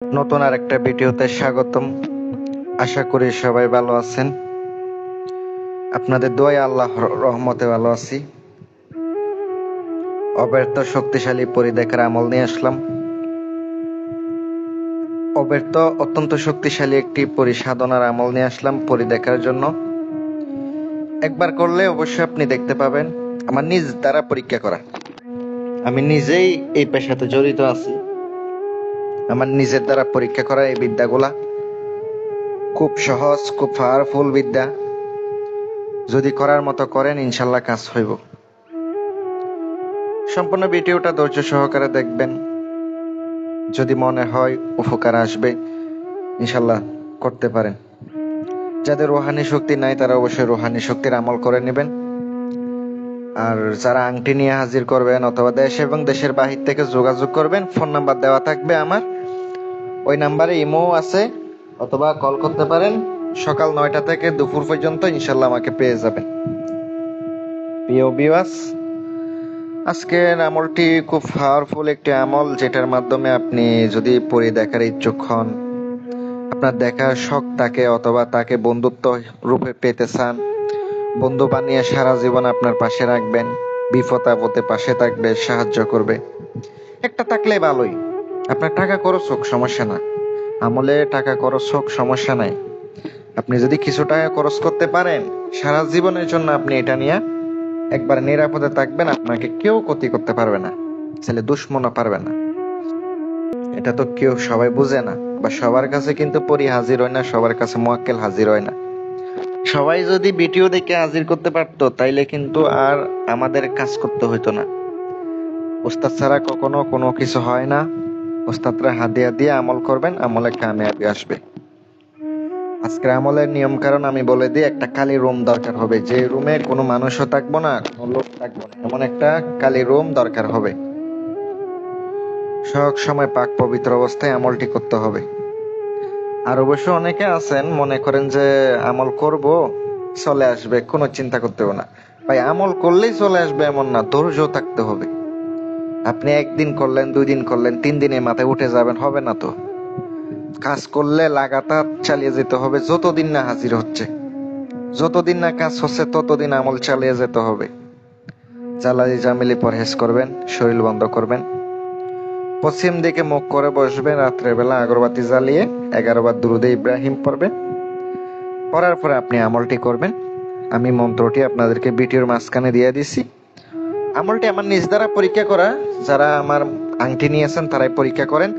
নতুন আরেকটা ভিডিওতে স্বাগতম। আশা করি সবাই ভালো আছেন। আপনাদের দোয়ায় আল্লাহর রহমতে ভালো আছি। অব্যর্থ শক্তিশালী পরি দেখার আমল নিয়ে আসলাম। অব্যর্থ অত্যন্ত শক্তিশালী একটি পরিসাধনার আমল নিয়ে আসলাম পরি দেখার জন্য। একবার করলে অবশ্যই আপনি দেখতে পাবেন। আমার নিজ দ্বারা পরীক্ষা করা, আমি নিজেই এই পেশাতে জড়িত আছি। আমার নিজের দ্বারা পরীক্ষা করা এই বিদ্যাগুলা খুব সহজ, খুব পাওয়ারফুল বিদ্যা। যদি করার মতো করেন, ইনশাল্লাহ কাজ হইব। সম্পূর্ণ ভিডিওটা ধৈর্য সহকারে দেখবেন। যদি মনে হয় উপকার আসবে, ইনশাল্লাহ করতে পারেন। যাদের রোহানি শক্তি নাই তারা অবশ্যই রোহানি শক্তির আমল করে নেবেন। আর যারা আংটি নিয়ে হাজির করবেন অথবা দেশ এবং দেশের বাহির থেকে যোগাযোগ করবেন, ফোন নাম্বার দেওয়া থাকবে আমার। ওই নাম্বারে ইমো আছে, অথবা কল করতে পারেন। সকাল 9টা থেকে দুপুর পর্যন্ত ইনশাল্লাহ আমাকে পেয়ে যাবেন। প্রিয় ভিউয়ার্স, আজকের আমলটি খুব পাওয়ারফুল একটি আমল, যেটার মাধ্যমে আপনি যদি পরি দেখার ইচ্ছুক হন, আপনার দেখার শখ থাকে, অথবা তাকে বন্ধুত্ব রূপে পেতে চান, বন্ধু বানিয়ে সারা জীবন আপনার পাশে রাখবেন, বিপদ আপদে পাশে থাকবে, সাহায্য করবে, একটা থাকলে ভালোই। আপনার টাকা খরচ হোক, সমস্যা না। আমলে টাকা খরচ হোক, সমস্যা নাই। আপনি যদি কিছু টাকা খরচ করতে পারেন, সারা জীবনের জন্য আপনি এটা নিয়ে একবার নিরাপদে থাকবেন। আপনাকে কেউ ক্ষতি করতে পারবে না, ছেলে দুশ্মনও পারবে না। এটা তো কেউ সবাই বুঝে না, বা সবার কাছে কিন্তু পরি হাজির হয় না, সবার কাছে মুয়াক্কেল হাজির হয় না। সবাই যদি ভিডিও দেখে হাজির করতে পারতো, তাইলে কিন্তু আর আমাদের কাজ করতে হইতো না। ওস্তাদ ছাড়া কখনো কোনো কিছু হয় না। ওস্তাদরা হাদিয়া দিয়ে আমল করবেন, আমলে কামিয়াবি আসবে। আজকের আমলের নিয়ম কারণ আমি বলে দিই। একটা খালি রুম দরকার হবে, যে রুমে কোনো মানুষও থাকবো না, কোনো লোক থাকবো না, এমন একটা খালি রুম দরকার হবে। সব সময় পাক পবিত্র অবস্থায় আমলটি করতে হবে। আর অবশ্য অনেকে আছেন মনে করেন যে আমল করব চলে আসবে, কোনো চিন্তা করতে হবে না। ভাই, আমল করলেই চলে আসবে এমন না, ধৈর্য থাকতে হবে। আপনি একদিন করলেন, 2 দিন করলেন, 3 দিনের মাথায় উঠে যাবেন, হবে না তো। কাজ করলে লাগাতার চালিয়ে যেতে হবে, যতদিন না হাজির হচ্ছে, যতদিন না কাজ হচ্ছে, ততদিন আমল চালিয়ে যেতে হবে। জ্বালানি জামিলি পরহেজ করবেন, শরীর বন্ধ করবেন, পশ্চিম দিকে মুখ করে বসবেন, রাত্রের বেলা আগরবাতি জ্বালিয়ে 11 বার দুরুদে ইব্রাহিম পড়বেন। পড়ার পরে আপনি আমলটি করবেন। আমি মন্ত্রটি আপনাদেরকে ভিডিওর মাঝখানে দিয়ে দিছি। আমলটি আমার নিজ দ্বারা পরীক্ষা করা, যারা আমার আংটি নিয়েছেন তারাই পরীক্ষা করেন,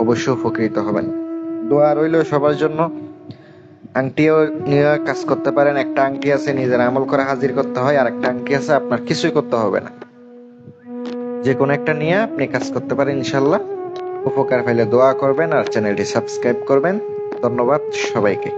অবশ্যই উপকৃত হবেন। দোয়া রইল সবার জন্য। আংটিও নিয়ে কাজ করতে পারেন। একটা আংটি আছে নিজের আমল করে হাজির করতে হয়, আর একটা আংটি আছে আপনার কিছুই করতে হবে না, যে কোনো একটা নিয়ে আপনি কাজ করতে পারেন। ইনশাল্লাহ উপকার পাইলে দোয়া করবেন আর চ্যানেলটি সাবস্ক্রাইব করবেন। ধন্যবাদ সবাইকে।